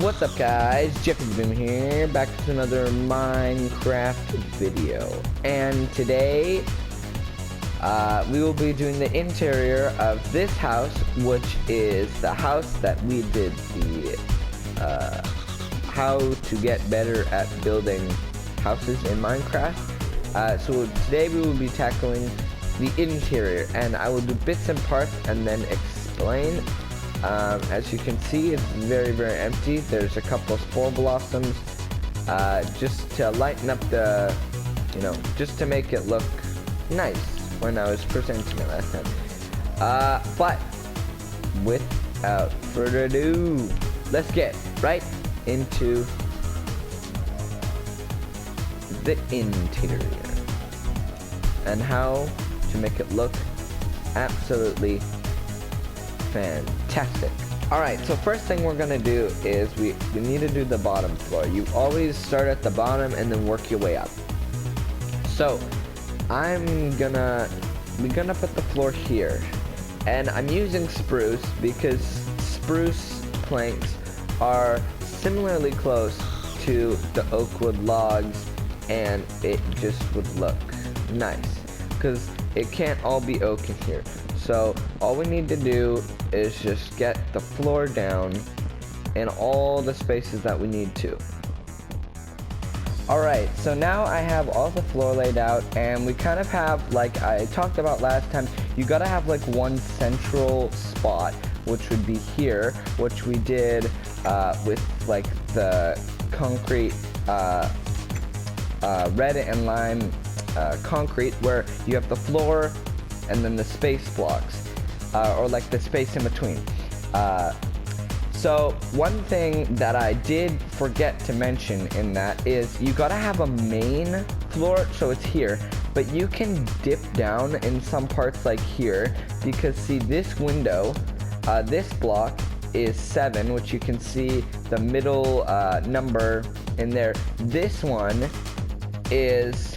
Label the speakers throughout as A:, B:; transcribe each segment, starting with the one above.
A: What's up guys, Jeffy's here, back with another Minecraft video. And today, we will be doing the interior of this house, which is the house that we did the, how to get better at building houses in Minecraft. So today we will be tackling the interior, and I will do bits and parts and then explain. As you can see, it's very empty. There's a couple of spore blossoms, just to lighten up the, just to make it look nice when I was presenting it last time. But without further ado, let's get right into the interior and how to make it look absolutely fantastic. Alright, so first thing we're gonna do is we need to do the bottom floor. You always start at the bottom and then work your way up. So we're gonna put the floor here, and I'm using spruce because spruce planks are similarly close to the oak wood logs, and it just would look nice because it can't all be oak in here. So all we need to do is just get the floor down in all the spaces that we need to. Alright, so now I have all the floor laid out, and we kind of have, like I talked about last time, you gotta have like one central spot, which would be here, which we did with like the concrete, red and lime concrete, where you have the floor and then the space blocks, or like the space in between. So one thing that I did forget to mention in that is you gotta have a main floor, so it's here, but you can dip down in some parts like here, because see this window, this block is 7, which you can see the middle number in there. This one is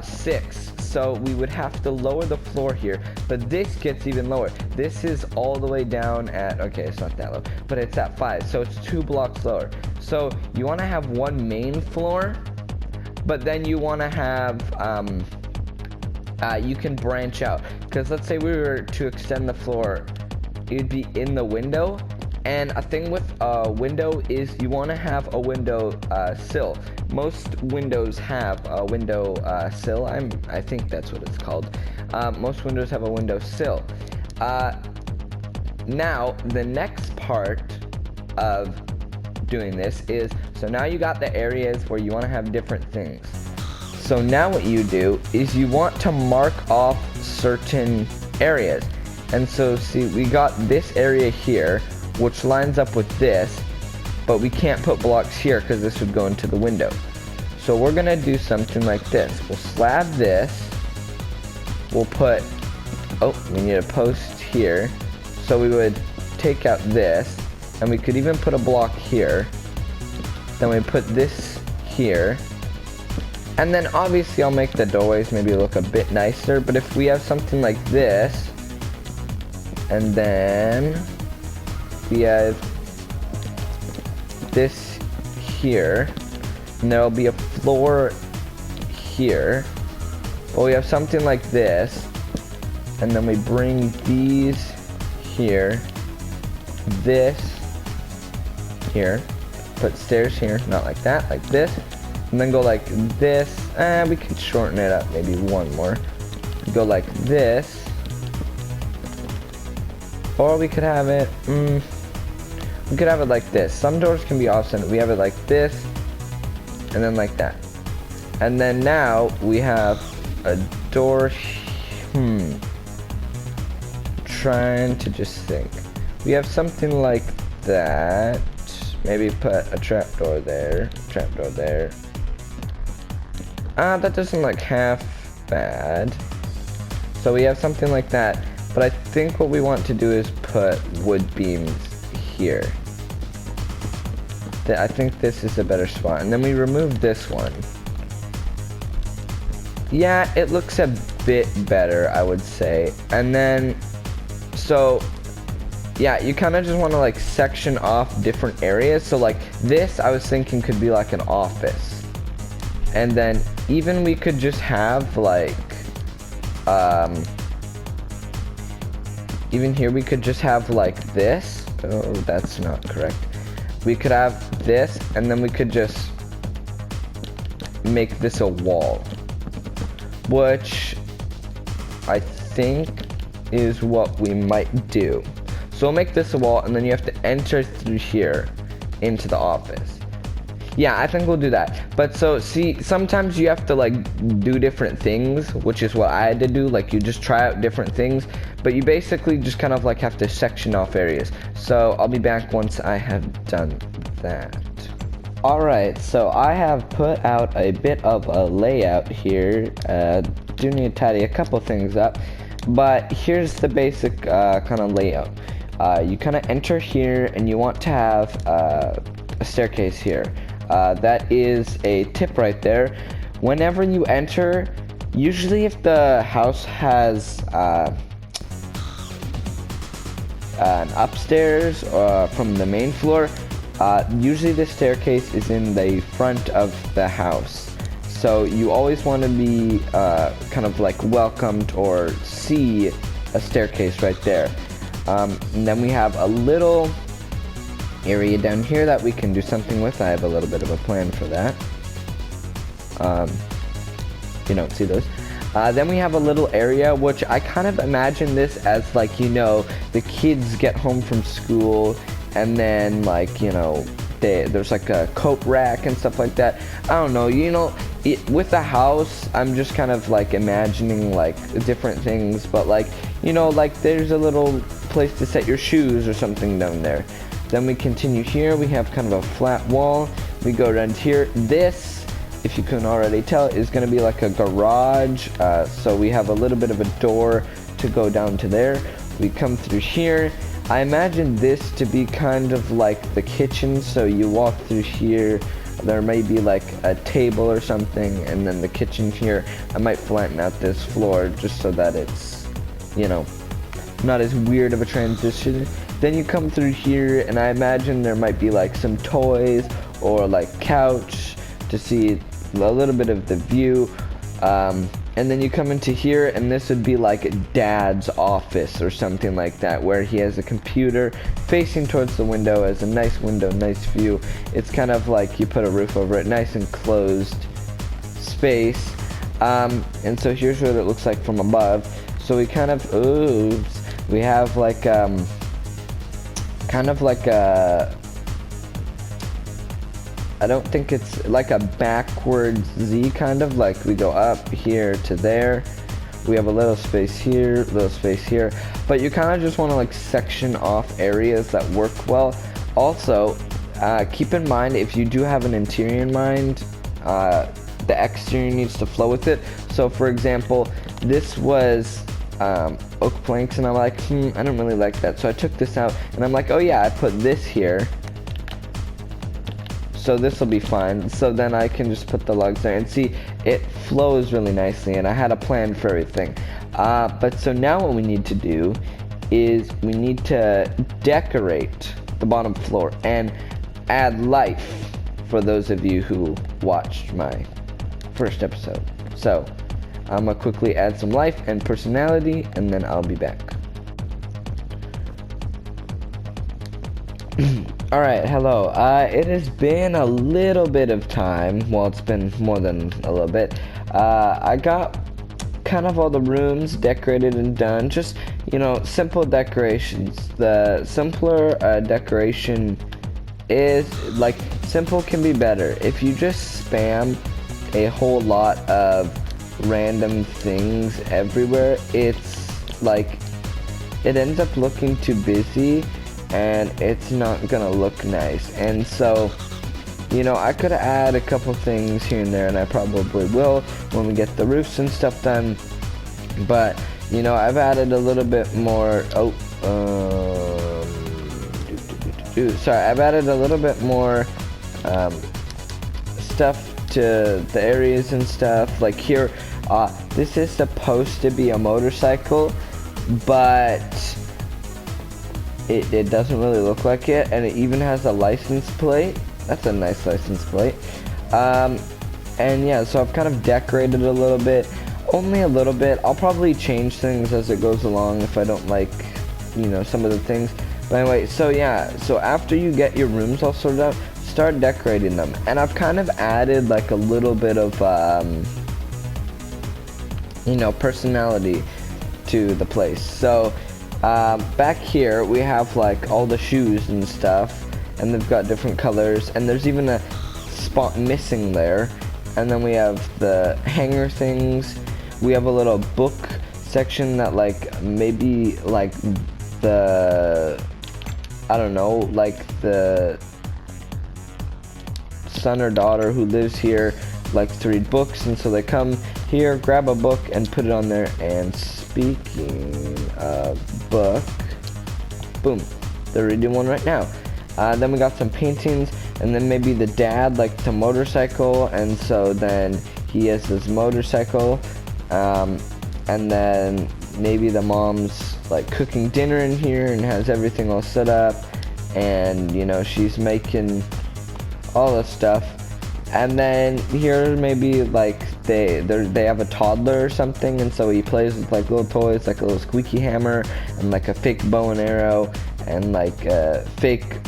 A: 6. So we would have to lower the floor here, but this gets even lower. This is all the way down at, okay, it's not that low, but it's at 5, so it's 2 blocks lower. So you want to have one main floor, but then you want to have, you can branch out, because let's say we were to extend the floor, it'd be in the window. And a thing with a window is you want to have a window sill. Most windows have a window sill. I think that's what it's called. Most windows have a window sill. Now the next part of doing this is, so now you got the areas where you want to have different things. So now what you do is you want to mark off certain areas. And so see, we got this area here, which lines up with this, but we can't put blocks here because this would go into the window. So we're gonna do something like this. We'll slab this, we'll put, oh, we need a post here. So we would take out this, and we could even put a block here. Then we put this here. And then obviously I'll make the doorways maybe look a bit nicer, but if we have something like this, and then we have this here, and there'll be a floor here. Well, we have something like this, and then we bring these here, this here, put stairs here, not like that, like this, and then go like this. We could shorten it up, maybe one more. Go like this, or we could have it, we could have it like this. Some doors can be off-center. We have it like this, and then like that. And then now we have a door, trying to just think. We have something like that. Maybe put a trapdoor there, trapdoor there. That doesn't look half bad. So we have something like that. But I think what we want to do is put wood beams here. I think this is a better spot. And then we remove this one. Yeah, it looks a bit better, I would say. And then, so yeah, you kind of just want to like section off different areas. So like this, I was thinking could be like an office. And then even we could just have like, even here we could just have like this. Oh, that's not correct. We could have this, and then we could just make this a wall, which I think is what we might do. So we'll make this a wall, and then you have to enter through here into the office. Yeah, I think we'll do that. But so, see, sometimes you have to like do different things, which is what I had to do. Like you just try out different things, but you basically just kind of like have to section off areas. So I'll be back once I have done that. Alright, so I have put out a bit of a layout here. Do need to tidy a couple things up, but here's the basic kind of layout. You kind of enter here, and you want to have a staircase here. That is a tip right there. Whenever you enter, usually if the house has an upstairs from the main floor, usually the staircase is in the front of the house. So you always want to be kind of like welcomed or see a staircase right there. And then we have a little area down here that we can do something with. I have a little bit of a plan for that. You don't see those. Then we have a little area, which I kind of imagine this as like, you know, the kids get home from school, and then like, you know, there's like a coat rack and stuff like that. I don't know, you know, with the house, I'm just kind of like imagining like different things, but like, you know, like there's a little place to set your shoes or something down there. Then we continue here, we have kind of a flat wall. We go around here. This, if you couldn't already tell, is going to be like a garage. So we have a little bit of a door to go down to there. We come through here. I imagine this to be kind of like the kitchen. So you walk through here, there may be like a table or something, and then the kitchen here. I might flatten out this floor just so that it's, you know, not as weird of a transition. Then you come through here, and I imagine there might be like some toys or like couch to see a little bit of the view. And then you come into here, and this would be like Dad's office or something like that, where he has a computer facing towards the window, as a nice window, nice view. It's kind of like you put a roof over it, nice enclosed space. And so here's what it looks like from above. So we kind of, oops, we have like kind of like a, I don't think it's like a backwards Z, kind of like we go up here to there. We have a little space here, little space here, but you kind of just want to like section off areas that work well. Also, keep in mind, if you do have an interior in mind, the exterior needs to flow with it. So for example, this was oak planks, and I'm like, I don't really like that. So I took this out, and I'm like, oh yeah, I put this here. So this will be fine. So then I can just put the logs there, and see, it flows really nicely, and I had a plan for everything. But so now what we need to do is we need to decorate the bottom floor and add life for those of you who watched my first episode. So I'm gonna quickly add some life and personality, and then I'll be back. Alright, hello. It has been a little bit of time. Well, it's been more than a little bit. I got kind of all the rooms decorated and done. Just, you know, simple decorations. The simpler decoration is, like, simple can be better. If you just spam a whole lot of random things everywhere, it's like, it ends up looking too busy, and it's not gonna look nice. And so, you know, I could add a couple things here and there, and I probably will when we get the roofs and stuff done. But, you know, I've added a little bit more, sorry, I've added a little bit more stuff to the areas and stuff. Like here, this is supposed to be a motorcycle, but it doesn't really look like it, and it even has a license plate. That's a nice license plate. And yeah, so I've kind of decorated a little bit, only a little bit. I'll probably change things as it goes along if I don't like, you know, some of the things. But anyway, so yeah, so after you get your rooms all sorted out, start decorating them. And I've kind of added like a little bit of, you know, personality to the place. So back here we have like all the shoes and stuff, and they've got different colors, and there's even a spot missing there. And then we have the hanger things. We have a little book section that like maybe like the, I don't know, like the son or daughter who lives here likes to read books, and so they come here, grab a book, and put it on there. And speaking of book, boom, they're reading one right now. Then we got some paintings, and then maybe the dad likes to motorcycle, and so then he has this motorcycle, and then maybe the mom's like cooking dinner in here and has everything all set up, and you know, she's making all this stuff. And then here maybe like they have a toddler or something, and so he plays with like little toys, like a little squeaky hammer and like a fake bow and arrow and like fake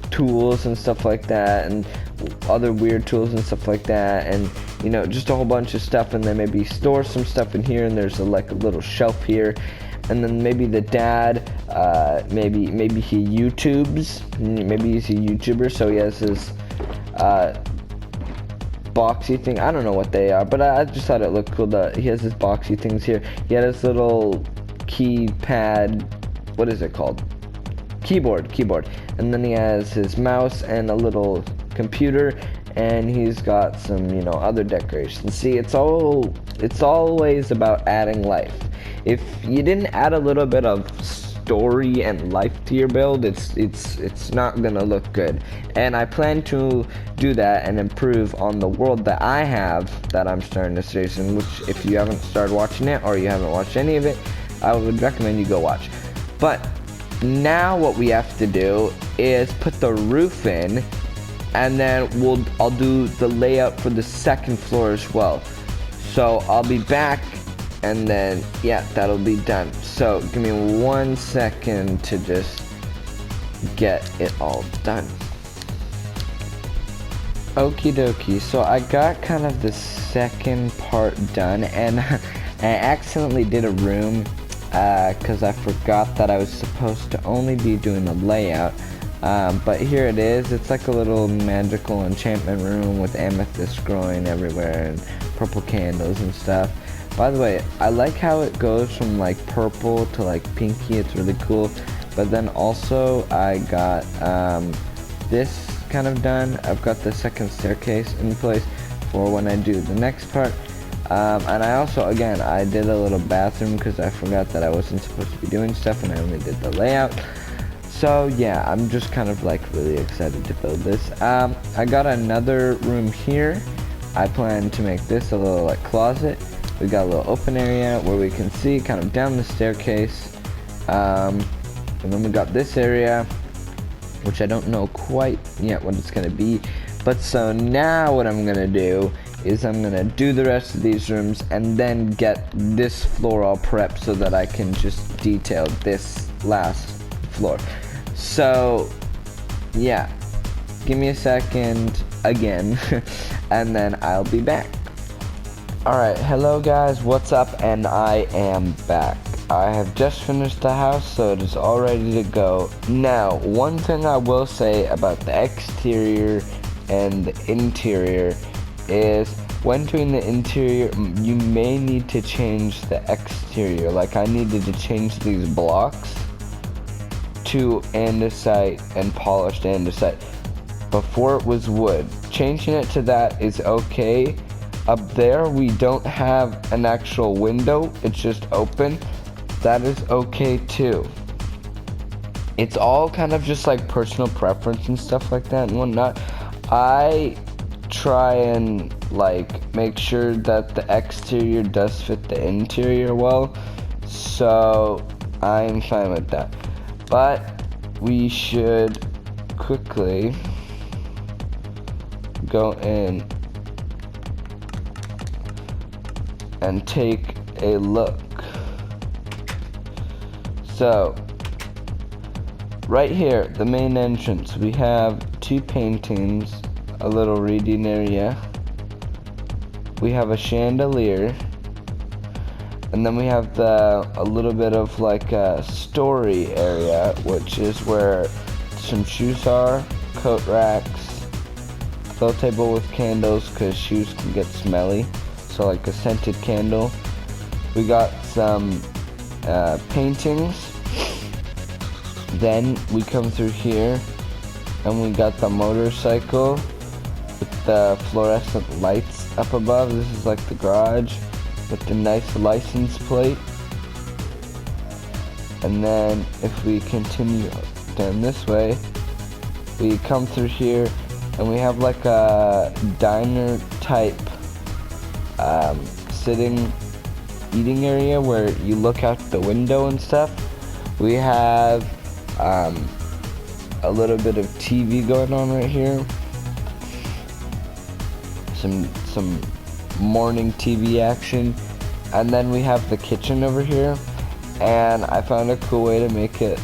A: tools and stuff like that, and other weird tools and stuff like that, and you know, just a whole bunch of stuff. And then maybe store some stuff in here, and there's like a little shelf here. And then maybe the dad, maybe he YouTubes, maybe he's a YouTuber, so he has his boxy thing. I don't know what they are, but I just thought it looked cool that he has his boxy things here. He had his little keypad, what is it called? Keyboard. And then he has his mouse and a little computer, and he's got some, you know, other decorations. See, it's always about adding life. If you didn't add a little bit of story and life to your build, it's not gonna look good. And I plan to do that and improve on the world that I have that I'm starting to series in, which if you haven't started watching it or you haven't watched any of it, I would recommend you go watch. But now what we have to do is put the roof in, and then I'll do the layout for the second floor as well. So I'll be back, and then yeah, that'll be done. So give me 1 second to just get it all done. Okie dokie, so I got kind of the second part done, and I accidentally did a room because I forgot that I was supposed to only be doing the layout. But here it is. It's like a little magical enchantment room with amethyst growing everywhere and purple candles and stuff. By the way, I like how it goes from like purple to like pinky. It's really cool. But then also I got this kind of done. I've got the second staircase in place for when I do the next part. And I also, again, I did a little bathroom because I forgot that I wasn't supposed to be doing stuff, and I only did the layout. So yeah, I'm just kind of like really excited to build this. I got another room here. I plan to make this a little like closet. We got a little open area where we can see kind of down the staircase. And then we got this area, which I don't know quite yet what it's gonna be. But so now what I'm gonna do is I'm gonna do the rest of these rooms and then get this floor all prepped so that I can just detail this last floor. So yeah, give me a second again and then I'll be back. Alright, hello guys, what's up? And I am back. I have just finished the house, so it is all ready to go. Now, one thing I will say about the exterior and the interior is when doing the interior, you may need to change the exterior. Like I needed to change these blocks to andesite and polished andesite. Before it was wood. Changing it to that is okay. Up there we don't have an actual window, it's just open. That is okay too. It's all kind of just like personal preference and stuff like that and whatnot. I try and like make sure that the exterior does fit the interior well, so I'm fine with that. But we should quickly go in and take a look. So right here, the main entrance, we have 2 paintings, a little reading area, we have a chandelier, and then we have a little bit of like a story area, which is where some shoes are, coat racks, little table with candles because shoes can get smelly, so like a scented candle. We got some paintings. Then we come through here and we got the motorcycle with the fluorescent lights up above. This is like the garage with the nice license plate. And then if we continue down this way, we come through here and we have like a diner type sitting eating area where you look out the window and stuff. We have a little bit of TV going on right here. Some morning TV action. And then we have the kitchen over here. And I found a cool way to make it.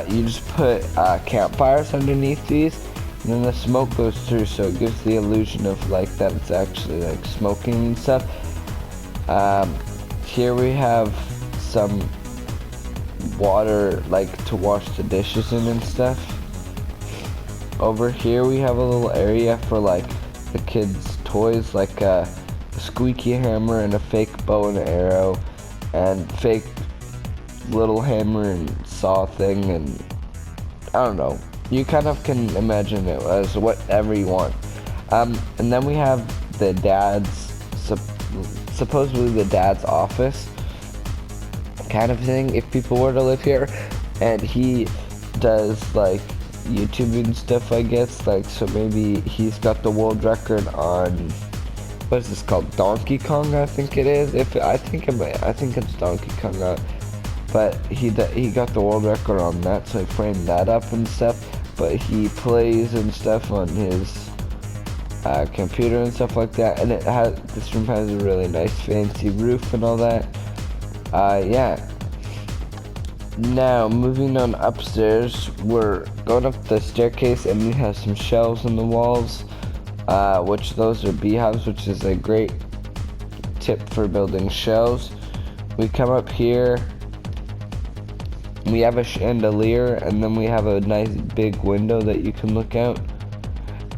A: You just put campfires underneath these, and then the smoke goes through, so it gives the illusion of like that it's actually like smoking and stuff. Here we have some water like to wash the dishes in and stuff. Over here we have a little area for like the kids' toys, like a squeaky hammer and a fake bow and arrow and fake little hammer and saw thing, and I don't know, you kind of can imagine it as whatever you want. And then we have the dad's supposedly the dad's office kind of thing, if people were to live here, and he does like YouTube and stuff, I guess, like, so maybe he's got the world record on, what is this called, Donkey Kong, I think it is. I think it's Donkey Kong, but he got the world record on that, so I framed that up and stuff. But he plays and stuff on his computer and stuff like that, and this room has a really nice fancy roof and all that. Yeah. Now, moving on upstairs, we're going up the staircase, and we have some shelves in the walls, which those are beehives, which is a great tip for building shelves. We come up here, we have a chandelier, and then we have a nice big window that you can look out.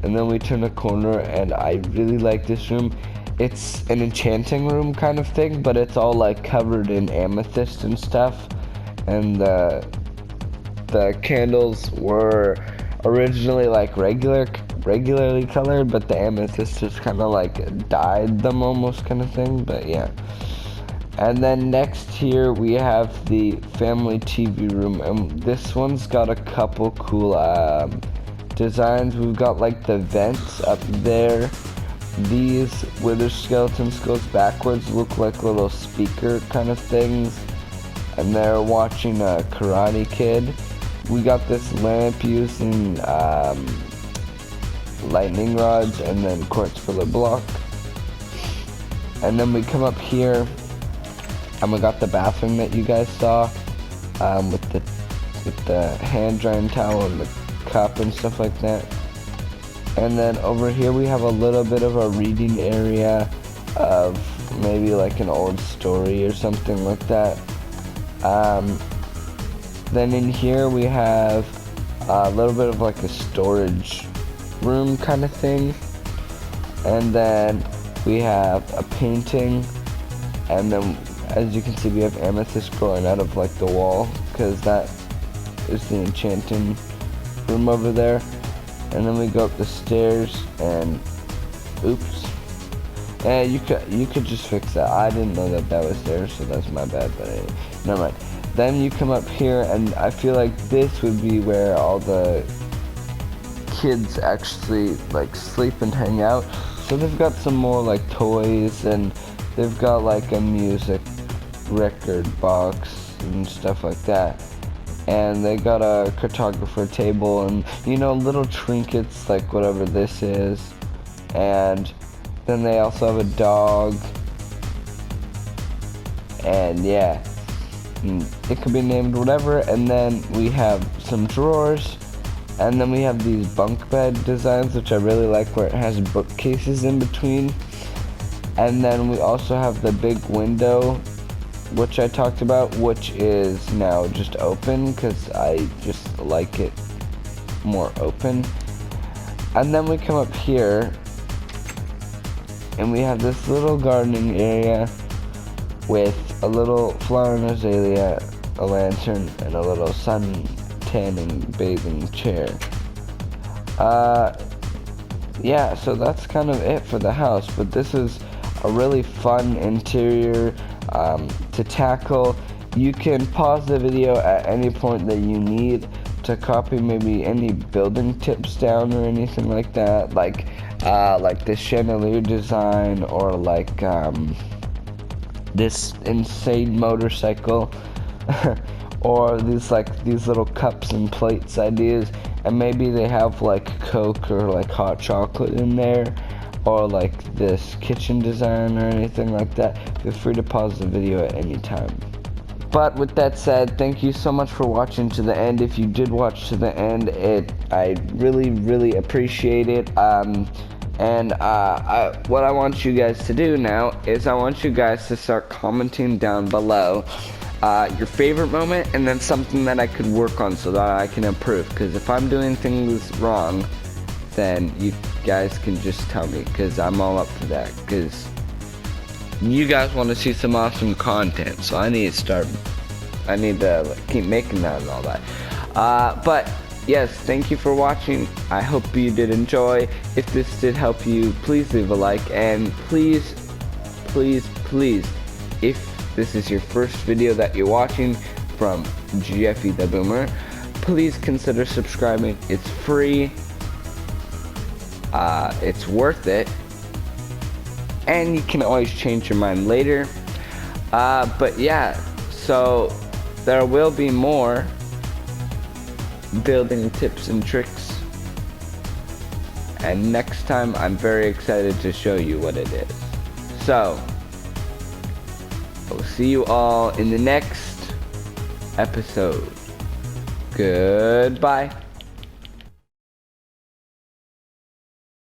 A: And then we turn a corner, and I really like this room. It's an enchanting room kind of thing, but it's all like covered in amethyst and stuff. And the candles were originally like regularly colored, but the amethyst just kind of like dyed them almost kind of thing, but yeah. And then next here we have the family TV room, and this one's got a couple cool designs. We've got like the vents up there. These wither skeleton skulls backwards look like little speaker kind of things, and they're watching a Karate Kid. We got this lamp using lightning rods and then quartz pillar block. And then we come up here and we got the bathroom that you guys saw, with the hand drying towel and the cup and stuff like that. And then over here we have a little bit of a reading area of maybe like an old story or something like that. Then in here we have a little bit of like a storage room kind of thing. And then we have a painting, and then as you can see we have amethyst growing out of like the wall, because that is the enchanting room over there. And then we go up the stairs, and oops, and you could just fix that. I didn't know that was there, so that's my bad, but anyway, never mind. Then you come up here, and I feel like this would be where all the kids actually like sleep and hang out. So they've got some more like toys, and they've got like a music record box and stuff like that. and they got a cartographer table and, you know, little trinkets like whatever this is. And then they also have a dog. And yeah, it could be named whatever. And then we have some drawers. And then we have these bunk bed designs, which I really like, where it has bookcases in between. And then we also have the big window, which I talked about, which is now just open because I just like it more open. And then we come up here and we have this little gardening area with a little flowering azalea, a lantern, and a little sun tanning bathing chair. Yeah, so that's kind of it for the house, but this is a really fun interior to tackle. You can pause the video at any point that you need to copy maybe any building tips down or anything like that, like the chandelier design, or like this insane motorcycle or these little cups and plates ideas, and maybe they have like Coke or like hot chocolate in there, or like this kitchen design or anything like that. Feel free to pause the video at any time. But with that said, thank you so much for watching to the end. If you did watch to the end, I really appreciate it. What I want you guys to do now is I want you guys to start commenting down below your favorite moment, and then something that I could work on so that I can improve. Because if I'm doing things wrong, then you guys can just tell me, because I'm all up for that. Because you guys want to see some awesome content, so I need to keep making that and all that. But yes, thank you for watching. I hope you did enjoy. If this did help you, please leave a like, and please, if this is your first video that you're watching from Jeffy the Boomer, please consider subscribing. It's free. It's worth it, and you can always change your mind later. But yeah, so there will be more building tips and tricks, and next time I'm very excited to show you what it is. So I'll see you all in the next episode. Goodbye.